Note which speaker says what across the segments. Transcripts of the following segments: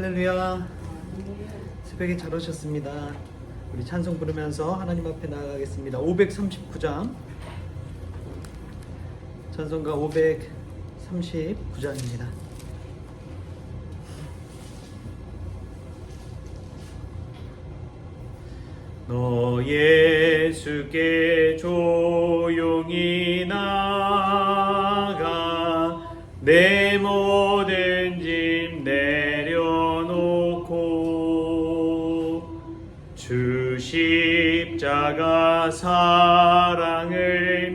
Speaker 1: 할렐루야. 새벽에 잘 오셨습니다. 우리 찬송 부르면서 하나님 앞에 나아가겠습니다. 539장 찬송가 539장입니다. 너 예수께 조용히 나가 내 모든 짐 내려놓고 주 십자가 사랑을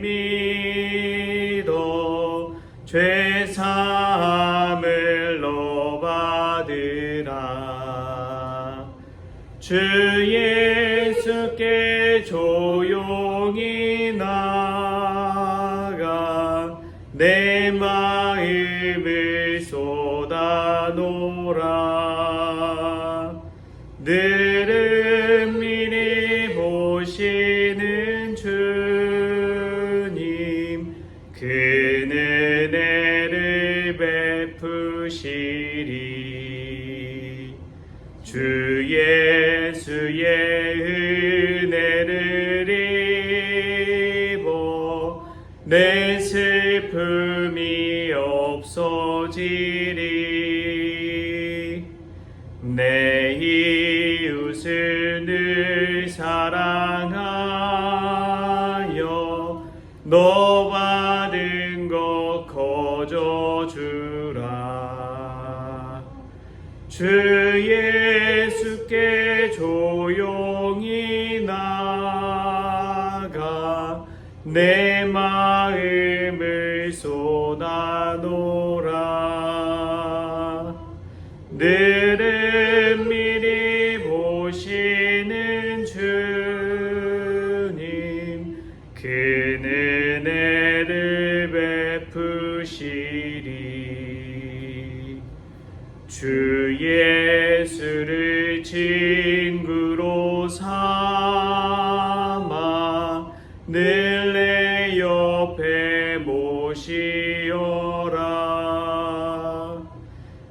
Speaker 1: 믿어 죄 사함을 너 받으라. 주 예수께 조용히 나가 내 마음을 쏟아놓으라. 늘은 미리 보시는 주님 그 은혜를 베푸시리. 주 예수의 은혜를 입어 내 슬픔이 없어지리. 내 이웃을 늘 사랑하여 너 받은 것 거저주라. 주 예수께 조용히 나가 내 마음을 쏟아놓으라. 늘은 미리 보시는 주님 그 은혜를 베푸시리. 주 예수를 친구로 삼아 늘 내 옆에 모시어라.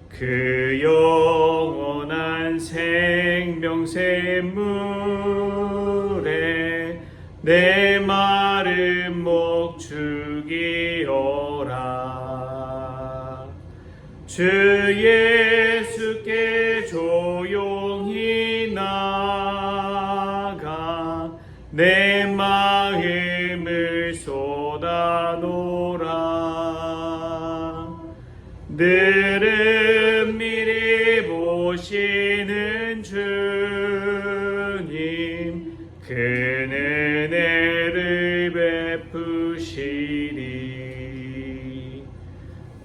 Speaker 1: 그 영원한 생명 샘물에 내 마른 목 죽이어라. 주 예수께 조용히 나가 내 마음을 쏟아놓으라. 늘은 미리 보시는 주님 그 은혜를 베푸시리.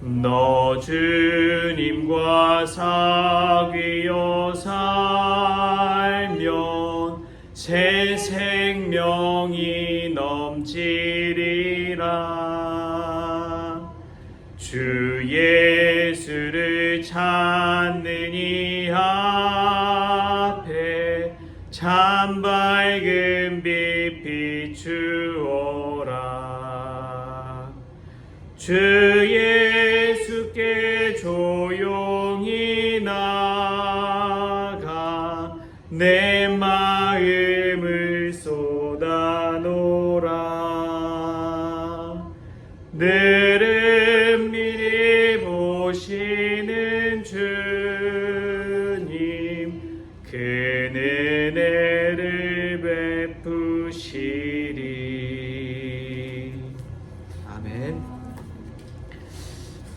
Speaker 1: 너 주님과 사귀어 살면 새 생명이 넘치리라. 주 예수를 찾는 이 앞에 참 밝은 빛 비추어라. 주 예수께 조용히 나가 내 마음을 쏟아놓으라. 늘은 미리 보시는 주님 그 은혜를 베푸시리. 아멘.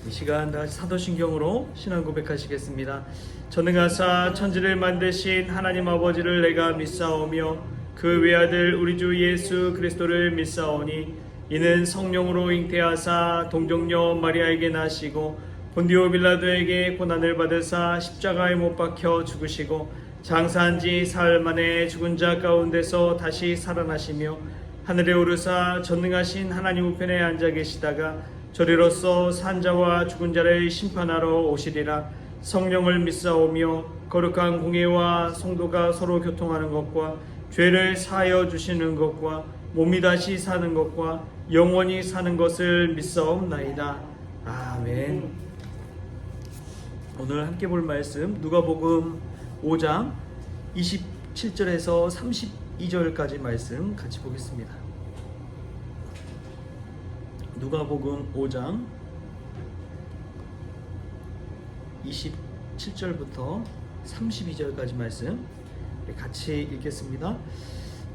Speaker 1: 이 시간 다시 사도신경으로 신앙 고백하시겠습니다. 전능하사 천지를 만드신 하나님 아버지를 내가 믿사오며 그 외아들 우리 주 예수 그리스도를 믿사오니 이는 성령으로 잉태하사 동정녀 마리아에게 나시고 본디오 빌라도에게 고난을 받으사 십자가에 못 박혀 죽으시고 장사한 지 사흘 만에 죽은 자 가운데서 다시 살아나시며 하늘에 오르사 전능하신 하나님 우편에 앉아 계시다가 저리로서 산자와 죽은 자를 심판하러 오시리라. 성령을 믿사오며 거룩한 공예와 성도가 서로 교통하는 것과 죄를 사하여 주시는 것과 몸이 다시 사는 것과 영원히 사는 것을 믿사옵나이다. 아멘. 오늘 함께 볼 말씀 누가복음 5장 27절에서 32절까지 말씀 같이 보겠습니다. 누가복음 5장 27절부터 32절까지 말씀 같이 읽겠습니다.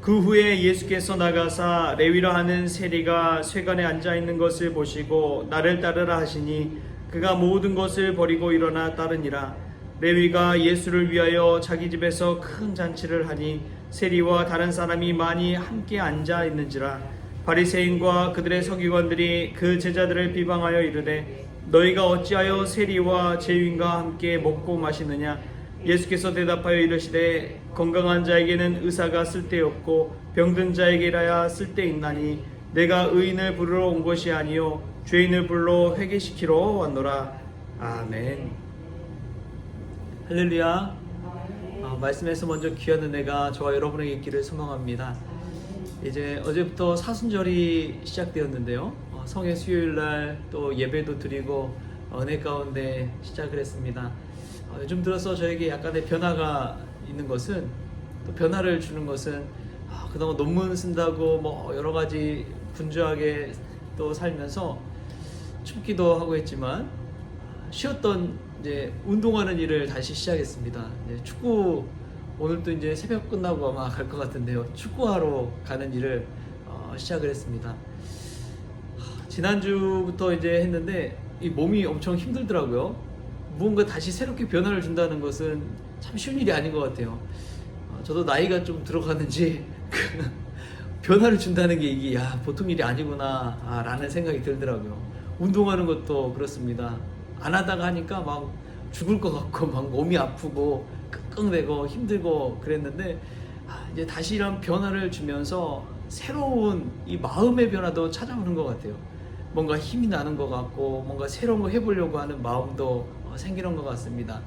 Speaker 1: 그 후에 예수께서 나가사 레위라 하는 세리가 쇠관에 앉아 있는 것을 보시고 나를 따르라 하시니 그가 모든 것을 버리고 일어나 따르니라. 레위가 예수를 위하여 자기 집에서 큰 잔치를 하니 세리와 다른 사람이 많이 함께 앉아 있는지라. 바리새인과 그들의 서기관들이 그 제자들을 비방하여 이르되 너희가 어찌하여 세리와 제위인과 함께 먹고 마시느냐. 예수께서 대답하여 이르시되 건강한 자에게는 의사가 쓸데없고 병든 자에게라야 쓸데있나니 내가 의인을 부르러 온 것이 아니요 죄인을 불러 회개시키러 왔노라. 아멘. 할렐루야. 말씀에서 먼저 귀한 은혜가 저와 여러분에게 있기를 소망합니다. 이제 어제부터 사순절이 시작되었는데요. 성의 수요일날 또 예배도 드리고 은혜 가운데 시작을 했습니다. 요즘 들어서 저에게 약간의 변화가 있는 것은, 또 변화를 주는 것은 그동안 논문 쓴다고 뭐 여러 가지 분주하게 또 살면서 춥기도 하고 했지만 쉬었던 이제 운동하는 일을 다시 시작했습니다. 이제 축구, 오늘도 이제 새벽 끝나고 아마 갈 것 같은데요. 축구하러 가는 일을 시작을 했습니다. 지난주부터 이제 했는데 이 몸이 엄청 힘들더라고요. 무언가 다시 새롭게 변화를 준다는 것은 참 쉬운 일이 아닌 것 같아요. 저도 나이가 좀 들어가는지 변화를 준다는 게 이게 보통 일이 아니구나 라는 생각이 들더라고요. 운동하는 것도 그렇습니다. 안 하다가 하니까 막 죽을 것 같고 막 몸이 아프고 끙끙대고 힘들고 그랬는데 이제 다시 이런 변화를 주면서 새로운 이 마음의 변화도 찾아오는 것 같아요. 뭔가 힘이 나는 것 같고 뭔가 새로운 거 해보려고 하는 마음도 생기는 것 같습니다.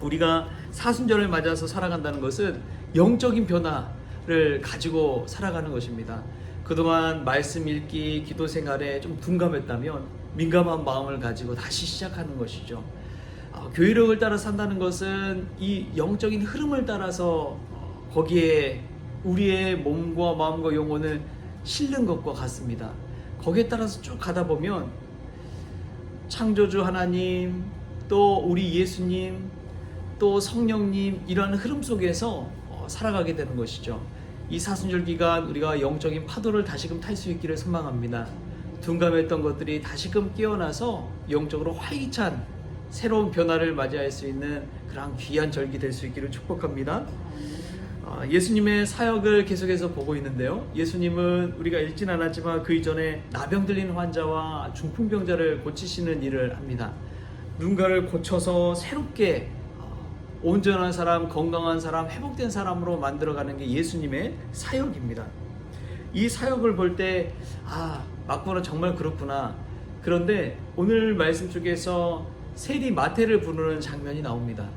Speaker 1: 우리가 사순절을 맞아서 살아간다는 것은 영적인 변화를 가지고 살아가는 것입니다. 그동안 말씀 읽기, 기도 생활에 좀 둔감했다면 민감한 마음을 가지고 다시 시작하는 것이죠. 교회력을 따라 산다는 것은 이 영적인 흐름을 따라서 거기에 우리의 몸과 마음과 영혼을 실는 것과 같습니다. 거기에 따라서 쭉 가다 보면 창조주 하나님, 또 우리 예수님, 또 성령님, 이런 흐름 속에서 살아가게 되는 것이죠. 이 사순절 기간 우리가 영적인 파도를 다시금 탈 수 있기를 소망합니다. 둔감했던 것들이 다시금 깨어나서 영적으로 활기찬 새로운 변화를 맞이할 수 있는 그런 귀한 절기 될 수 있기를 축복합니다. 예수님의 사역을 계속해서 보고 있는데요. 예수님은 우리가 읽진 않았지만 그 이전에 나병 들린 환자와 중풍병자를 고치시는 일을 합니다. 누군가를 고쳐서 새롭게 온전한 사람, 건강한 사람, 회복된 사람으로 만들어가는 게 예수님의 사역입니다. 이 사역을 볼 때 맞구나, 정말 그렇구나. 그런데 오늘 말씀 쪽에서 세리 마태를 부르는 장면이 나옵니다.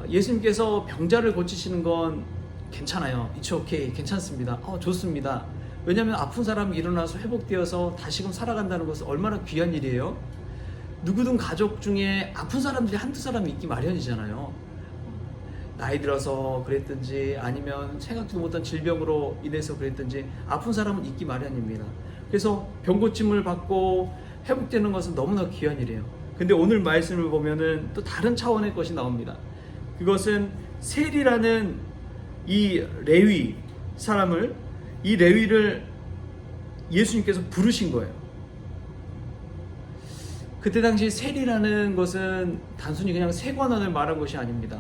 Speaker 1: 예수님께서 병자를 고치시는 건 괜찮아요. It's okay. 괜찮습니다. 좋습니다. 왜냐하면 아픈 사람이 일어나서 회복되어서 다시금 살아간다는 것은 얼마나 귀한 일이에요. 누구든 가족 중에 아픈 사람들이 한두 사람이 있기 마련이잖아요. 나이 들어서 그랬든지 아니면 생각지도 못한 질병으로 인해서 그랬든지 아픈 사람은 있기 마련입니다. 그래서 병고침을 받고 회복되는 것은 너무나 귀한 일이에요. 근데 오늘 말씀을 보면은 또 다른 차원의 것이 나옵니다. 그것은 세리라는 이 레위 사람을, 이 레위를 예수님께서 부르신 거예요. 그때 당시 세리라는 것은 단순히 그냥 세관원을 말한 것이 아닙니다.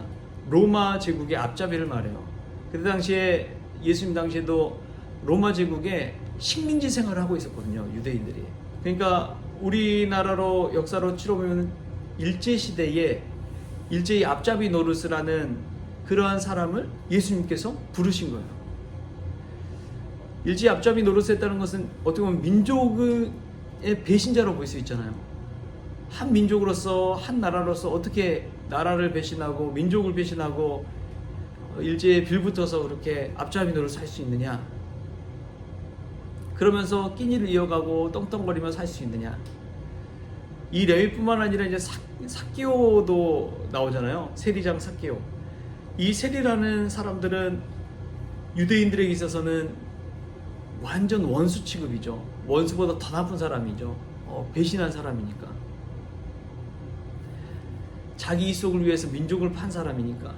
Speaker 1: 로마 제국의 앞잡이를 말해요. 그때 당시에 예수님 당시에도 로마 제국에 식민지 생활을 하고 있었거든요. 유대인들이. 그러니까 우리나라로 역사로 치러보면 일제시대에 일제히 앞잡이 노릇을 하는 그러한 사람을 예수님께서 부르신 거예요. 일제히 앞잡이 노릇을 했다는 것은 어떻게 보면 민족의 배신자로 볼 수 있잖아요. 한 민족으로서, 한 나라로서 어떻게 나라를 배신하고 민족을 배신하고 일제에 빌붙어서 그렇게 앞잡이 노릇을 할 수 있느냐. 그러면서 끼니를 이어가고 떵떵거리며 살 수 있느냐. 이 레위뿐만 아니라 이제 삭개오도 나오잖아요. 세리장 삭개오. 이 세리라는 사람들은 유대인들에게 있어서는 완전 원수 취급이죠. 원수보다 더 나쁜 사람이죠. 배신한 사람이니까. 자기 이속을 위해서 민족을 판 사람이니까.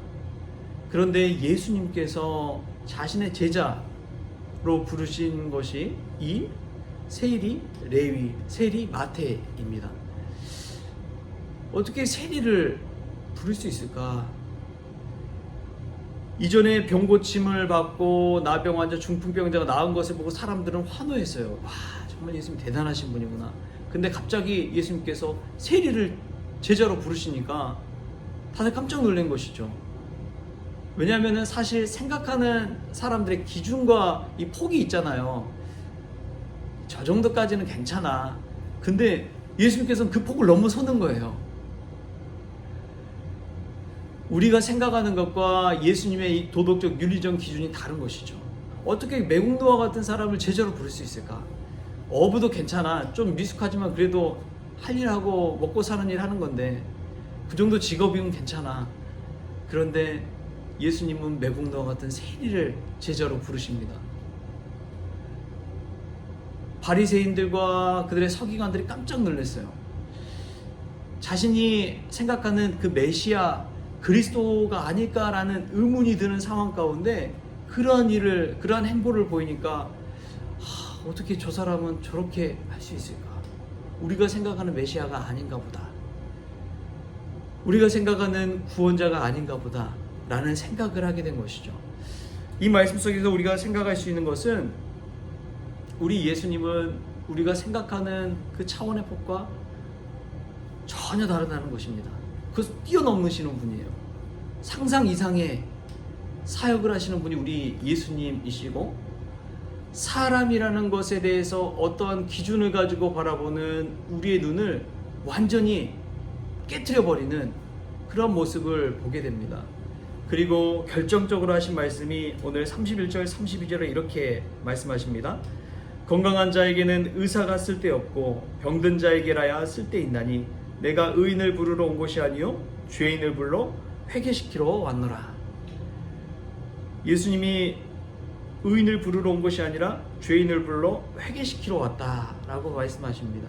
Speaker 1: 그런데 예수님께서 자신의 제자로 부르신 것이 이 세리, 레위, 세리, 마태입니다. 어떻게 세리를 부를 수 있을까? 이전에 병고침을 받고 나병 환자, 중풍병자가 나은 것을 보고 사람들은 환호했어요. 와, 정말 예수님 대단하신 분이구나. 근데 갑자기 예수님께서 세리를 제자로 부르시니까 다들 깜짝 놀란 것이죠. 왜냐하면 사실 생각하는 사람들의 기준과 이 폭이 있잖아요. 저 정도까지는 괜찮아. 근데 예수님께서는 그 폭을 넘어서는 거예요. 우리가 생각하는 것과 예수님의 이 도덕적 윤리적 기준이 다른 것이죠. 어떻게 매국노와 같은 사람을 제자로 부를 수 있을까? 어부도 괜찮아. 좀 미숙하지만 그래도 할 일하고 먹고 사는 일 하는 건데 그 정도 직업이면 괜찮아. 그런데 예수님은 매국노와 같은 세리를 제자로 부르십니다. 바리새인들과 그들의 서기관들이 깜짝 놀랐어요. 자신이 생각하는 그 메시아 그리스도가 아닐까라는 의문이 드는 상황 가운데 그러한 행보를 보이니까 어떻게 저 사람은 저렇게 할 수 있을까? 우리가 생각하는 메시아가 아닌가 보다. 우리가 생각하는 구원자가 아닌가 보다 라는 생각을 하게 된 것이죠. 이 말씀 속에서 우리가 생각할 수 있는 것은 우리 예수님은 우리가 생각하는 그 차원의 폭과 전혀 다르다는 것입니다. 그것을 뛰어넘으시는 분이에요. 상상 이상의 사역을 하시는 분이 우리 예수님이시고, 사람이라는 것에 대해서 어떠한 기준을 가지고 바라보는 우리의 눈을 완전히 깨트려버리는 그런 모습을 보게 됩니다. 그리고 결정적으로 하신 말씀이 오늘 31절 32절에 이렇게 말씀하십니다. 건강한 자에게는 의사가 쓸데없고 병든 자에게라야 쓸데있나니 내가 의인을 부르러 온 것이 아니요 죄인을 불러 회개시키러 왔노라. 예수님이 의인을 부르러 온 것이 아니라 죄인을 불러 회개시키러 왔다라고 말씀하십니다.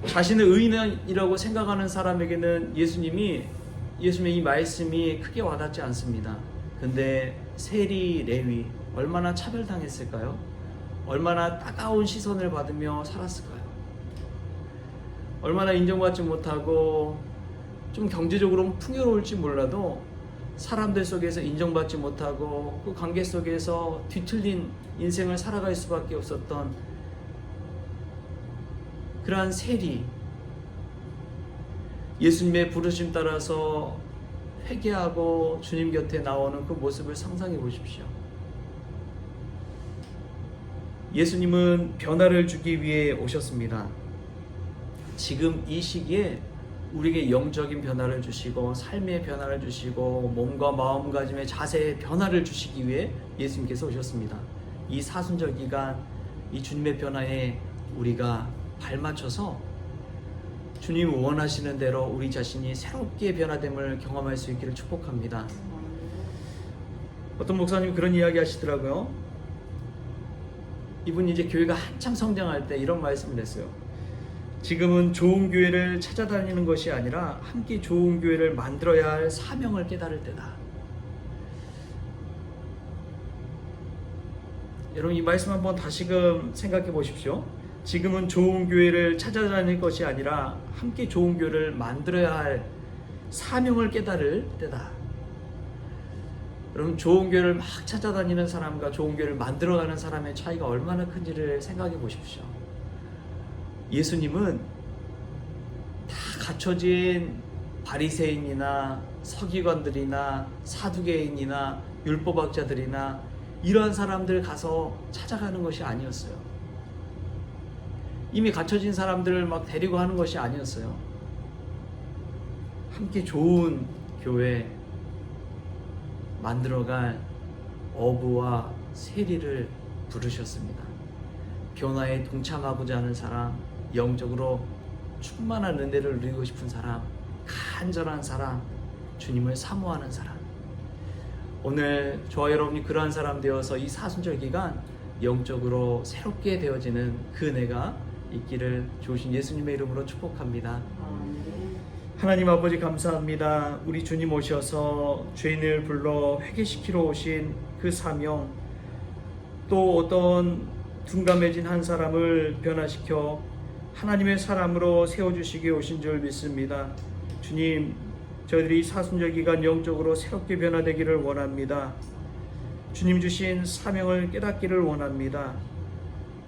Speaker 1: 자신을 의인이라고 생각하는 사람에게는 예수님의 이 말씀이 크게 와닿지 않습니다. 근데 세리, 레위 얼마나 차별당했을까요? 얼마나 따가운 시선을 받으며 살았을까요? 얼마나 인정받지 못하고 좀 경제적으로 풍요로울지 몰라도 사람들 속에서 인정받지 못하고 그 관계 속에서 뒤틀린 인생을 살아갈 수밖에 없었던 그러한 세리, 예수님의 부르심 따라서 회개하고 주님 곁에 나오는 그 모습을 상상해 보십시오. 예수님은 변화를 주기 위해 오셨습니다. 지금 이 시기에 우리에게 영적인 변화를 주시고 삶의 변화를 주시고 몸과 마음가짐의 자세의 변화를 주시기 위해 예수님께서 오셨습니다. 이 사순절 기간 이 주님의 변화에 우리가 발맞춰서 주님 원하시는 대로 우리 자신이 새롭게 변화됨을 경험할 수 있기를 축복합니다. 어떤 목사님이 그런 이야기 하시더라고요. 이분이 이제 교회가 한참 성장할 때 이런 말씀을 했어요. 지금은 좋은 교회를 찾아다니는 것이 아니라 함께 좋은 교회를 만들어야 할 사명을 깨달을 때다. 여러분 이 말씀 한번 다시금 생각해 보십시오. 지금은 좋은 교회를 찾아다닐 것이 아니라 함께 좋은 교회를 만들어야 할 사명을 깨달을 때다. 여러분 좋은 교회를 막 찾아다니는 사람과 좋은 교회를 만들어가는 사람의 차이가 얼마나 큰지를 생각해 보십시오. 예수님은 다 갖춰진 바리새인이나 서기관들이나 사두개인이나 율법학자들이나 이러한 사람들 가서 찾아가는 것이 아니었어요. 이미 갖춰진 사람들을 막 데리고 하는 것이 아니었어요. 함께 좋은 교회 만들어갈 어부와 세리를 부르셨습니다. 변화에 동참하고자 하는 사람, 영적으로 충만한 은혜를 누리고 싶은 사람, 간절한 사람, 주님을 사모하는 사람, 오늘 저와 여러분이 그러한 사람 되어서 이 사순절 기간 영적으로 새롭게 되어지는 그 은혜가 있기를 주신 예수님의 이름으로 축복합니다. 하나님 아버지 감사합니다. 우리 주님 오셔서 죄인을 불러 회개시키러 오신 그 사명, 또 어떤 둔감해진 한 사람을 변화시켜 하나님의 사람으로 세워주시기 오신 줄 믿습니다. 주님, 저희들이 사순절 기간 영적으로 새롭게 변화되기를 원합니다. 주님 주신 사명을 깨닫기를 원합니다.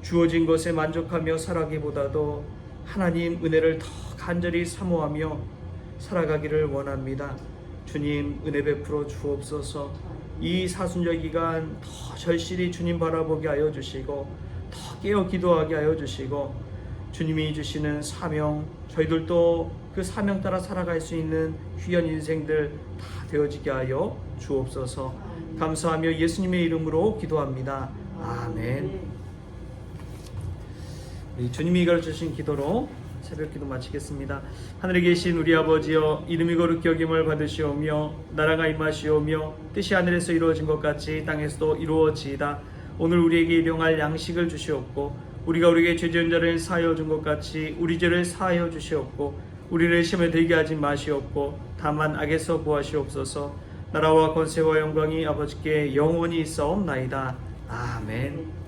Speaker 1: 주어진 것에 만족하며 살아가기보다도 하나님 은혜를 더 간절히 사모하며 살아가기를 원합니다. 주님 은혜 베풀어 주옵소서. 이 사순절 기간 더 절실히 주님 바라보게 하여 주시고 더 깨어 기도하게 하여 주시고 주님이 주시는 사명, 저희들도 그 사명 따라 살아갈 수 있는 귀한 인생들 다 되어지게 하여 주옵소서. 감사하며 예수님의 이름으로 기도합니다. 아멘. 주님이 가르쳐주신 기도로 새벽 기도 마치겠습니다. 하늘에 계신 우리 아버지여, 이름이 거룩히 여김을 받으시오며 나라가 임하시오며 뜻이 하늘에서 이루어진 것 같이 땅에서도 이루어지이다. 오늘 우리에게 일용할 양식을 주시옵고 우리가 우리에게 죄 지은 자를 사하여 준 것 같이 우리 죄를 사하여 주시옵고 우리를 시험에 들게 하지 마시옵고 다만 악에서 구하시옵소서. 나라와 권세와 영광이 아버지께 영원히 있사옵나이다. 아멘.